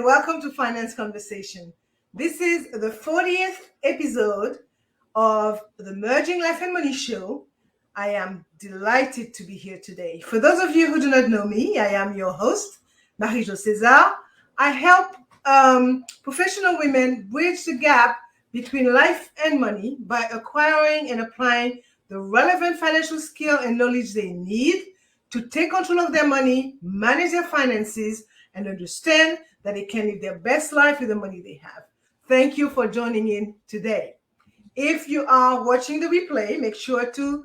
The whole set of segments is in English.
welcome to Finance Conversation. This is the 40th episode of the Merging Life and Money Show. I am delighted to be here today. For those of you who do not know me, I am your host, Marie-Jo César. I help professional women bridge the gap between life and money by acquiring and applying the relevant financial skill and knowledge they need to take control of their money, manage their finances, and understand that they can live their best life with the money they have. Thank you for joining in today. If you are watching the replay, make sure to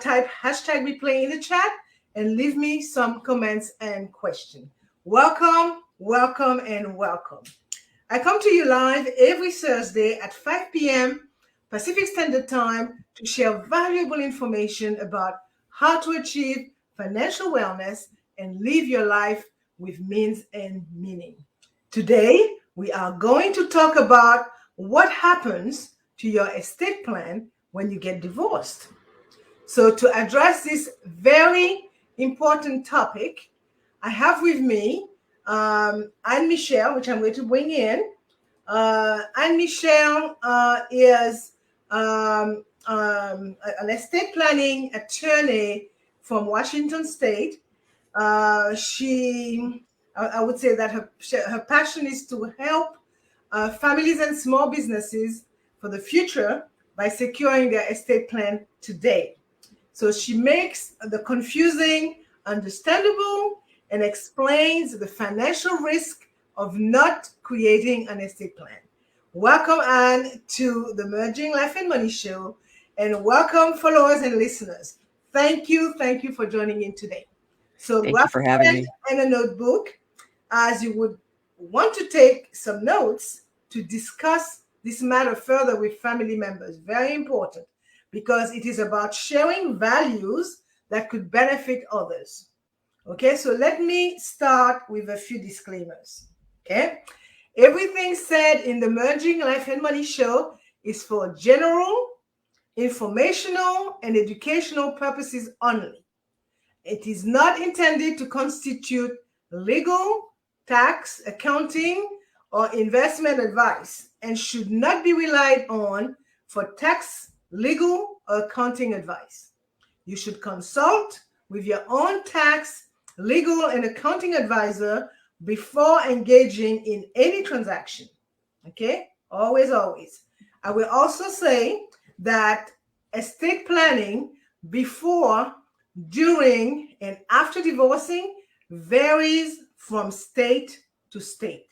type hashtag replay in the chat and leave me some comments and questions. Welcome, welcome, and welcome. I come to you live every Thursday at 5 p.m. Pacific Standard Time to share valuable information about how to achieve financial wellness and live your life with means and meaning. Today, we are going to talk about what happens to your estate plan when you get divorced. So to address this very important topic, I have with me Anne Michel, which I'm going to bring in. Anne Michel is an estate planning attorney from Washington State. I would say that her passion is to help families and small businesses for the future by securing their estate plan today. So she makes the confusing understandable and explains the financial risk of not creating an estate plan. Welcome, Anne, to the Merging Life and Money Show, and welcome followers and listeners. Thank you for joining in today. So Thank you for having me. And a notebook, as you would want to take some notes to discuss this matter further with family members. Very important, because it is about sharing values that could benefit others. Okay, so let me start with a few disclaimers. Okay, everything said in the Merging Life and Money Show is for general, informational, and educational purposes only. It is not intended to constitute legal, tax, accounting, or investment advice and should not be relied on for tax, legal, or accounting advice. You should consult with your own tax, legal, and accounting advisor before engaging in any transaction. Okay? Always. I will also say that estate planning before, during, and after divorcing varies from state to state.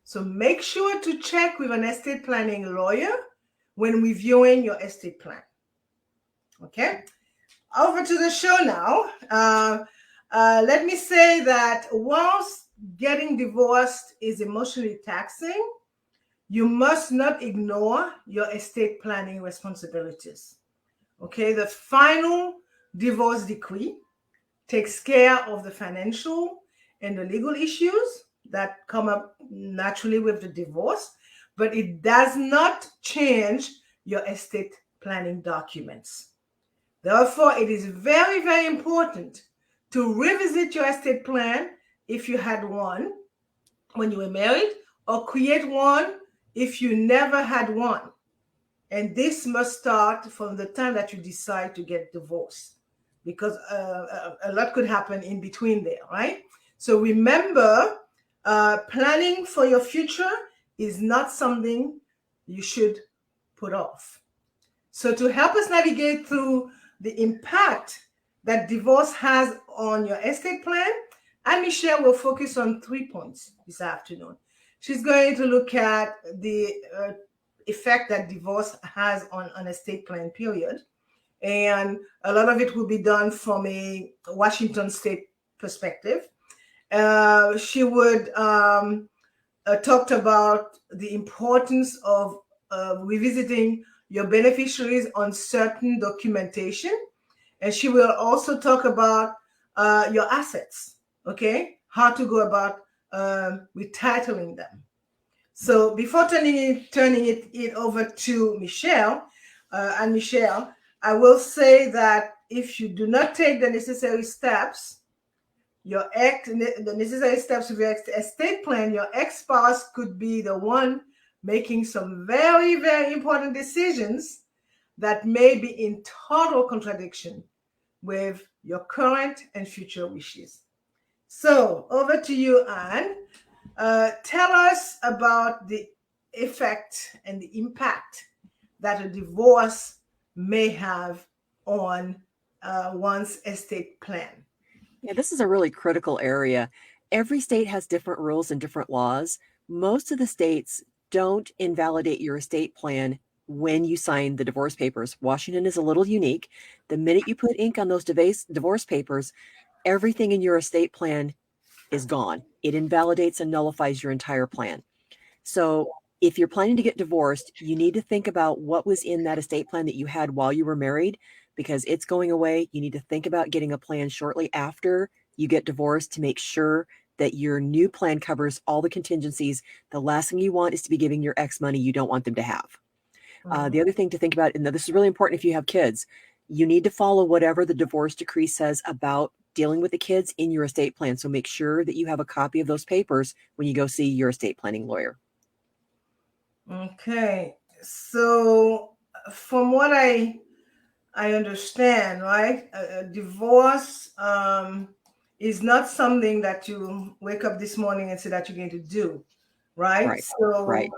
So make sure to check with an estate planning lawyer when reviewing your estate plan. Okay, over to the show now. Let me say that whilst getting divorced is emotionally taxing, you must not ignore your estate planning responsibilities. Okay, the final divorce decree takes care of the financial and the legal issues that come up naturally with the divorce, but it does not change your estate planning documents. Therefore, it is very important to revisit your estate plan if you had one when you were married, or create one if you never had one. And this must start from the time that you decide to get divorced, because a lot could happen in between there, right? So remember, planning for your future is not something you should put off. So to help us navigate through the impact that divorce has on your estate plan, Anne Michel will focus on 3 points this afternoon. She's going to look at the effect that divorce has on an estate plan, period. And a lot of it will be done from a Washington State perspective. She would talk about the importance of revisiting your beneficiaries on certain documentation. And she will also talk about your assets, okay? How to go about retitling them. So before turning it over to Michelle, and Michelle, I will say that if you do not take the necessary steps your ex, the necessary steps of your estate plan, your ex-spouse could be the one making some very, very important decisions that may be in total contradiction with your current and future wishes. So over to you, Anne. Tell us about the effect and the impact that a divorce may have on one's estate plan. Yeah, this is a really critical area. Every state has different rules and different laws. Most of the states don't invalidate your estate plan when you sign the divorce papers. Washington is a little unique. The minute you put ink on those divorce papers, everything in your estate plan is gone. It invalidates and nullifies your entire plan. So if you're planning to get divorced, you need to think about what was in that estate plan that you had while you were married, because it's going away. You need to think about getting a plan shortly after you get divorced to make sure that your new plan covers all the contingencies. The last thing you want is to be giving your ex money you don't want them to have. The other thing to think about, and this is really important if you have kids, you need to follow whatever the divorce decree says about dealing with the kids in your estate plan. So make sure that you have a copy of those papers when you go see your estate planning lawyer. Okay, so from what I understand, right, a divorce is not something that you wake up this morning and say that you're going to do, right? Right. So Right.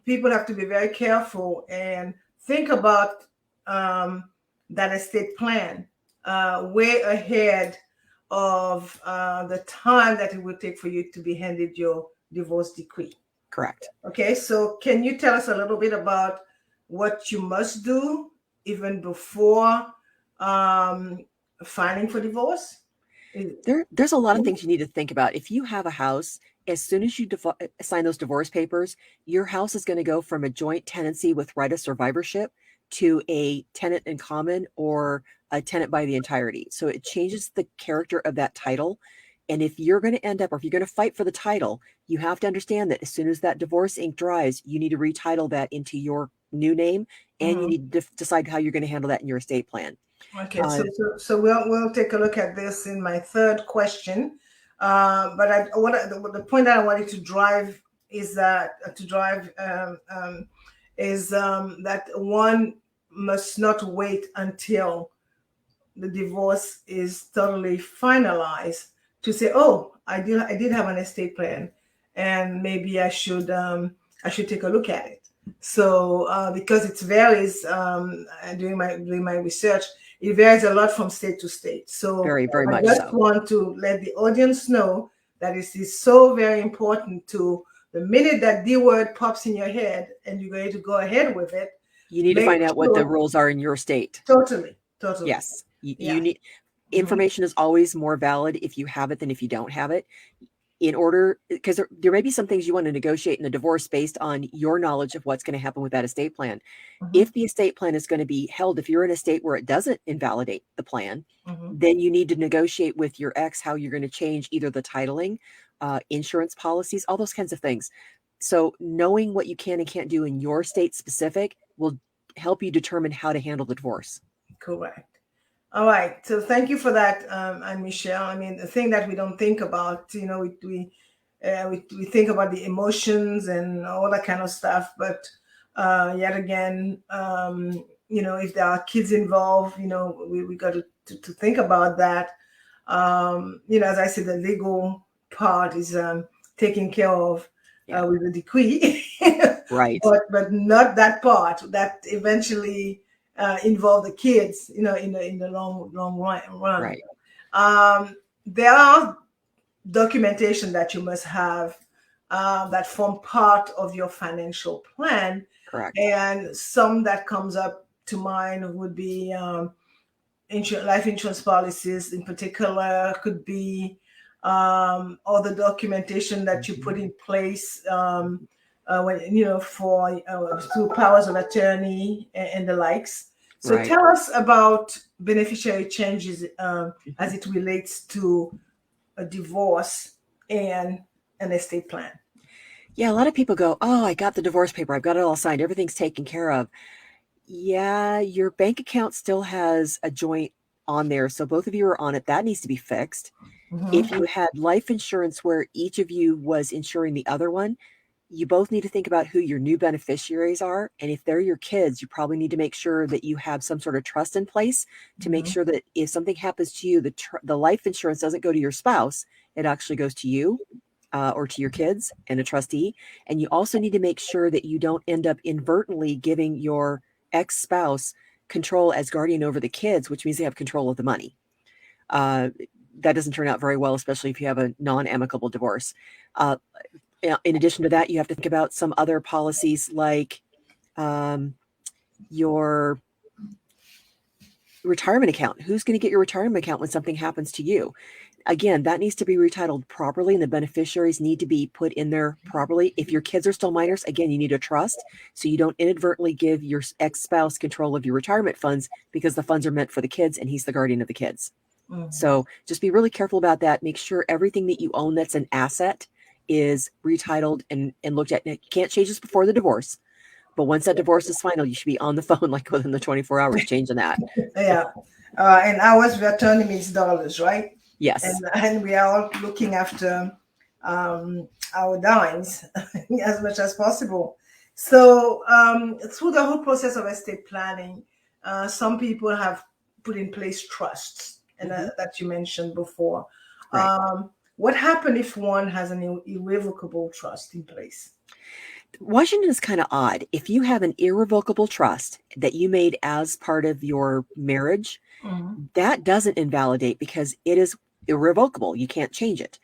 people have to be very careful and think about that estate plan way ahead of the time that it would take for you to be handed your divorce decree. Correct. Okay, so can you tell us a little bit about what you must do even before filing for divorce? There's a lot of things you need to think about. If you have a house, as soon as you sign those divorce papers, your house is going to go from a joint tenancy with right of survivorship to a tenant in common or a tenant by the entirety. So it changes the character of that title. And if you're going to end up, or if you're going to fight for the title, you have to understand that as soon as that divorce ink dries, you need to retitle that into your new name, and you need to decide how you're going to handle that in your estate plan. Okay, so we'll take a look at this in my third question. But the point that I wanted to drive is that that one must not wait until the divorce is totally finalized to say, oh, I did have an estate plan, and maybe I should take a look at it. So because it varies, doing my research, it varies a lot from state to state. So very, very I much just so. want to let the audience know that it is so very important to, the minute that D word pops in your head and you're going to go ahead with it, you need to find out what the rules are in your state. Totally. Yes. You need information is always more valid if you have it than if you don't have it. In order, because there may be some things you want to negotiate in the divorce based on your knowledge of what's going to happen with that estate plan. If the estate plan is going to be held, if you're in a state where it doesn't invalidate the plan, then you need to negotiate with your ex how you're going to change either the titling, insurance policies, all those kinds of things. So knowing what you can and can't do in your state specific will help you determine how to handle the divorce. Correct. All right. So thank you for that, and Michelle. I mean, the thing that we don't think about, we think about the emotions and all that kind of stuff, but yet again, if there are kids involved, we got to think about that. As I said, the legal part is taken care of with the decree, right? But not that part that eventually involve the kids, in the long run. Right. There are documentation that you must have that form part of your financial plan. Correct. And some that comes up to mind would be life insurance policies in particular, could be all the documentation that you put in place for through powers of attorney and the likes. So tell us about beneficiary changes as it relates to a divorce and an estate plan. Yeah, a lot of people go, oh, I got the divorce paper. I've got it all signed. Everything's taken care of. Yeah, your bank account still has a joint on there. So both of you are on it. That needs to be fixed. If you had life insurance where each of you was insuring the other one, you both need to think about who your new beneficiaries are. And if they're your kids, you probably need to make sure that you have some sort of trust in place to make sure that if something happens to you, the life insurance doesn't go to your spouse. It actually goes to you or to your kids and a trustee. And you also need to make sure that you don't end up inadvertently giving your ex-spouse control as guardian over the kids, which means they have control of the money. That doesn't turn out very well, especially if you have a non-amicable divorce. In addition to that, you have to think about some other policies like your retirement account. Who's going to get your retirement account when something happens to you? Again, that needs to be retitled properly, and the beneficiaries need to be put in there properly. If your kids are still minors, again, you need a trust so you don't inadvertently give your ex-spouse control of your retirement funds, because the funds are meant for the kids and he's the guardian of the kids. So just be really careful about that. Make sure everything that you own that's an asset is retitled and looked at. Now, you can't change this before the divorce, but once that divorce is final, you should be on the phone like within the 24 hours changing that. Yeah. And ours, we are turning these dollars, right? Yes. And we are all looking after our dimes as much as possible. So through the whole process of estate planning, some people have put in place trusts, and that you mentioned before. Right. What happens if one has an irrevocable trust in place? Washington is kind of odd. If you have an irrevocable trust that you made as part of your marriage, that doesn't invalidate because it is irrevocable. You can't change it.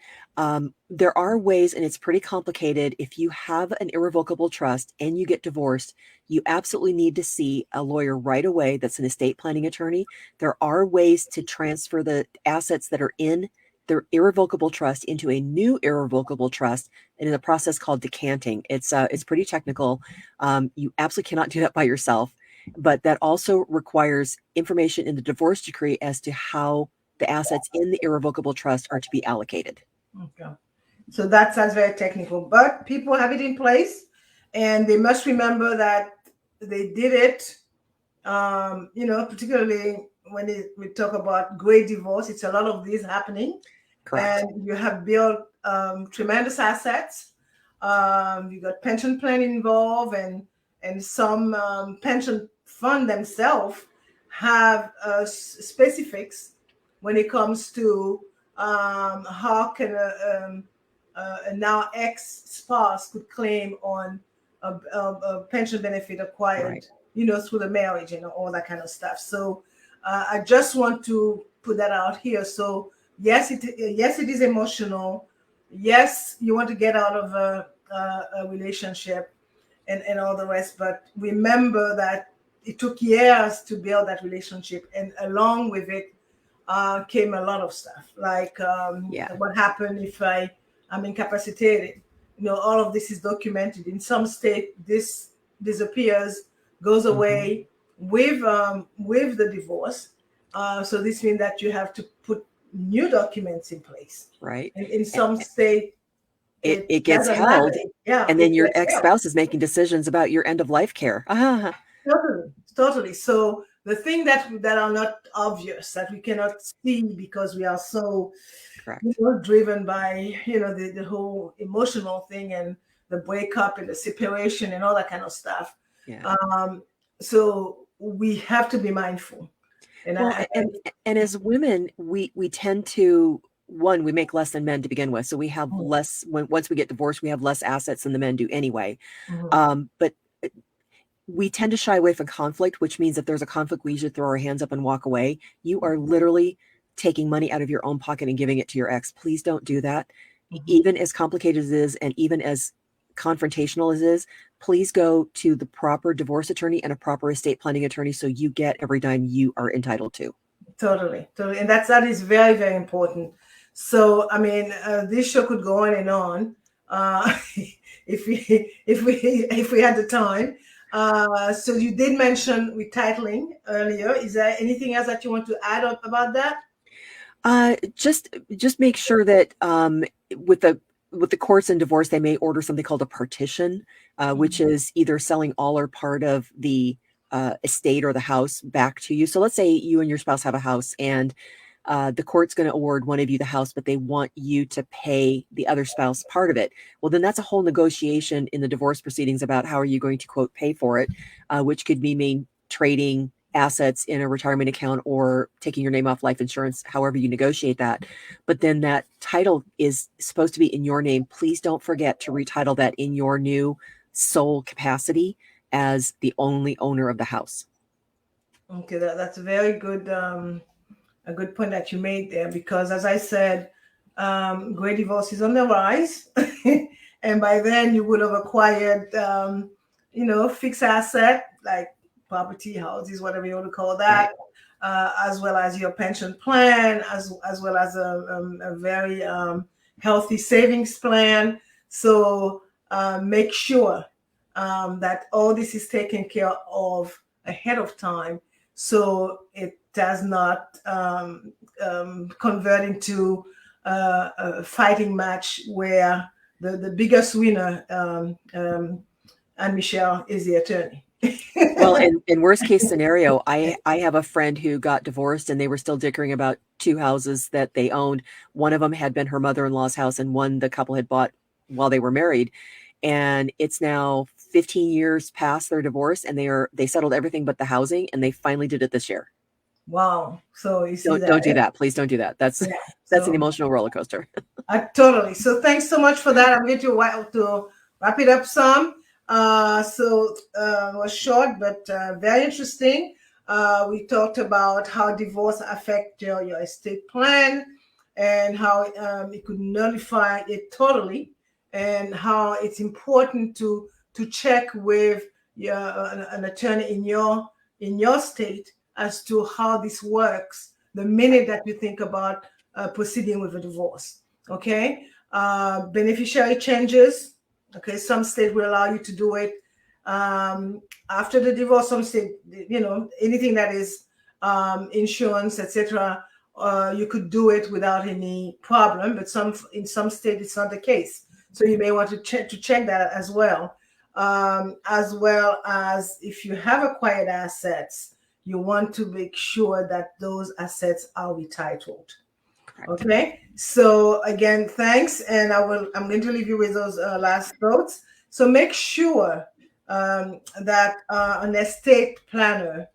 There are ways, and it's pretty complicated. If you have an irrevocable trust and you get divorced, you absolutely need to see a lawyer right away that's an estate planning attorney. There are ways to transfer the assets that are in their irrevocable trust into a new irrevocable trust, and in a process called decanting. It's pretty technical. You absolutely cannot do that by yourself, but that also requires information in the divorce decree as to how the assets in the irrevocable trust are to be allocated. Okay. So that sounds very technical, but people have it in place, and they must remember that they did it, particularly when we talk about great divorce. It's a lot of these happening. Correct. And you have built tremendous assets. You got pension plan involved, and some pension fund themselves have specifics when it comes to how can a now ex-spouse could claim on a pension benefit acquired, right, through the marriage and all that kind of stuff. So I just want to put that out here. So yes, it is emotional. Yes, you want to get out of a relationship and all the rest, but remember that it took years to build that relationship, and along with it came a lot of stuff, like what happened if I'm incapacitated. All of this is documented. In some state, this disappears, goes away with the divorce. So this means that you have to put new documents in place. Right. And in some state, it gets held. Yeah. And then your ex-spouse is making decisions about your end of life care. Totally. So the thing that are not obvious, that we cannot see because we are so driven by the whole emotional thing and the breakup and the separation and all that kind of stuff. Yeah. So we have to be mindful. And as women, we tend to, we make less than men to begin with. So we have less, once we get divorced, we have less assets than the men do anyway. But we tend to shy away from conflict, which means if there's a conflict, we usually throw our hands up and walk away. You are literally taking money out of your own pocket and giving it to your ex. Please don't do that. Even as complicated as it is, and even as confrontational as it is, please go to the proper divorce attorney and a proper estate planning attorney so you get every dime you are entitled to. Totally. And that is very, very important. So, I mean, this show could go on and on if we had the time. So you did mention retitling earlier. Is there anything else that you want to add about that? Just make sure that with the courts and divorce, they may order something called a partition, which is either selling all or part of the estate or the house back to you. So let's say you and your spouse have a house, and the court's going to award one of you the house, but they want you to pay the other spouse part of it. Well, then that's a whole negotiation in the divorce proceedings about how are you going to, quote, pay for it, which could mean trading assets in a retirement account or taking your name off life insurance, however you negotiate that. But then that title is supposed to be in your name. Please don't forget to retitle that in your new sole capacity as the only owner of the house. Okay, that's a very good a good point that you made there, because as I said, great divorce is on the rise. And by then you would have acquired fixed asset like property, houses, whatever you want to call that, as well as your pension plan, as well as a very healthy savings plan. So make sure that all this is taken care of ahead of time, so it does not convert into a fighting match where the biggest winner, Anne Michelle, is the attorney. Well, in worst case scenario, I have a friend who got divorced and they were still dickering about two houses that they owned. One of them had been her mother-in-law's house, and one the couple had bought while they were married. And it's now 15 years past their divorce, and they settled everything but the housing, and they finally did it this year. Wow. So you see don't do that. Please don't do that. That's an emotional roller coaster. Totally. So thanks so much for that. I'm going to wrap it up some. It was short, but very interesting. We talked about how divorce affects your estate plan and how it could nullify it totally, and how it's important to check with an attorney in your state as to how this works the minute that you think about proceeding with a divorce. Okay. Beneficiary changes. Okay, some state will allow you to do it after the divorce. Some state, anything that is insurance, etc., you could do it without any problem. But in some state, it's not the case. So you may want to check that as well as if you have acquired assets, you want to make sure that those assets are retitled. Correct. Okay, so again, thanks, and I'm going to leave you with those last thoughts. So make sure that an estate planner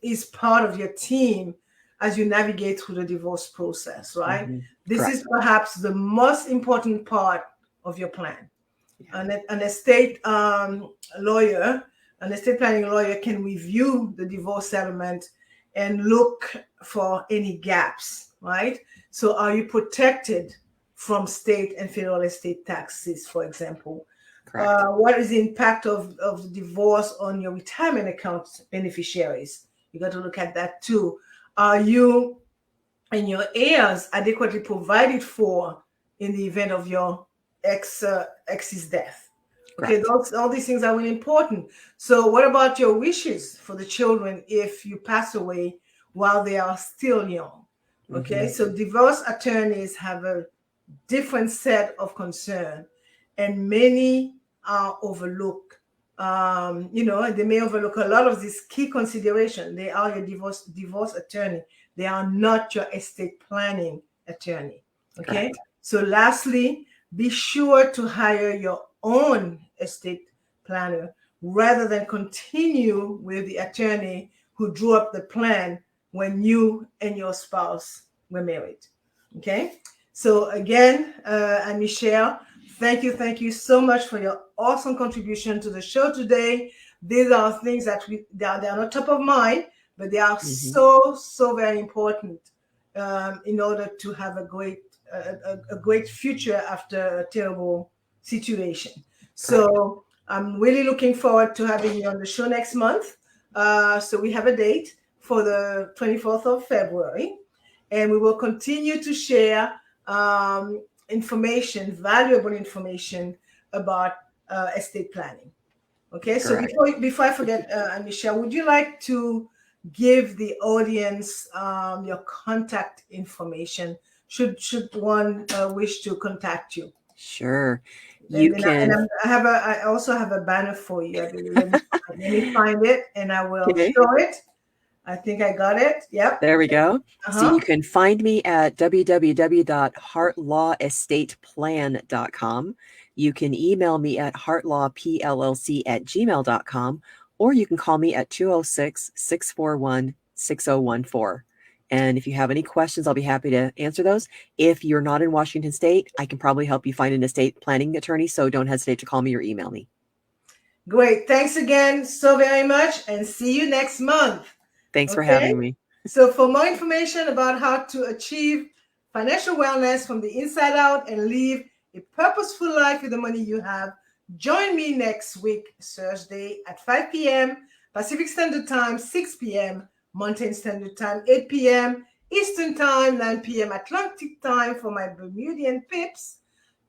is part of your team as you navigate through the divorce process, right? Mm-hmm. This Correct. Is perhaps the most important part of your plan. Yeah. An estate lawyer, an estate planning lawyer can review the divorce settlement and look for any gaps, right? So are you protected from state and federal estate taxes, for example? What is the impact of the divorce on your retirement account beneficiaries? You got to look at that too. Are you and your heirs adequately provided for in the event of your ex's death? Okay, all these things are really important. So what about your wishes for the children if you pass away while they are still young? Okay, mm-hmm. So divorce attorneys have a different set of concern, and many are overlooked. They may overlook a lot of these key considerations. They are your divorce attorney. They are not your estate planning attorney. Okay. Correct. So lastly, be sure to hire your own estate planner rather than continue with the attorney who drew up the plan when you and your spouse were married. Okay. So again, Anne Michelle, thank you so much for your awesome contribution to the show today. These are things that they are not top of mind, but they are mm-hmm. so very important in order to have a great future after a terrible situation. So I'm really looking forward to having you on the show next month. So we have a date for the 24th of February, and we will continue to share valuable information about estate planning. Okay, correct. So before I forget, Michelle, would you like to give the audience your contact information should one wish to contact you? Sure. You can. I also have a banner for you. Let me find it, and I will show it. I think I got it. Yep. There we go. So Uh-huh. you can find me at www.heartlawestateplan.com. You can email me at heartlawpllc@gmail.com, or you can call me at 206-641-6014. And if you have any questions, I'll be happy to answer those. If you're not in Washington State, I can probably help you find an estate planning attorney, so don't hesitate to call me or email me. Great. Thanks again so very much, and see you next month. Thanks for having me. So for more information about how to achieve financial wellness from the inside out and live a purposeful life with the money you have, join me next week, Thursday at 5 p.m. Pacific Standard Time, 6 p.m. Mountain Standard Time, 8 p.m. Eastern Time, 9 p.m. Atlantic Time for my Bermudian pips,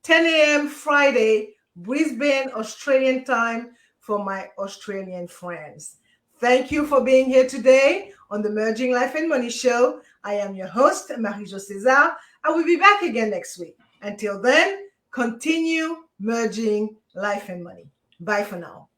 10 a.m. Friday, Brisbane, Australian Time for my Australian friends. Thank you for being here today on the Merging Life and Money Show. I am your host, Marie-Jo César. I will be back again next week. Until then, continue merging life and money. Bye for now.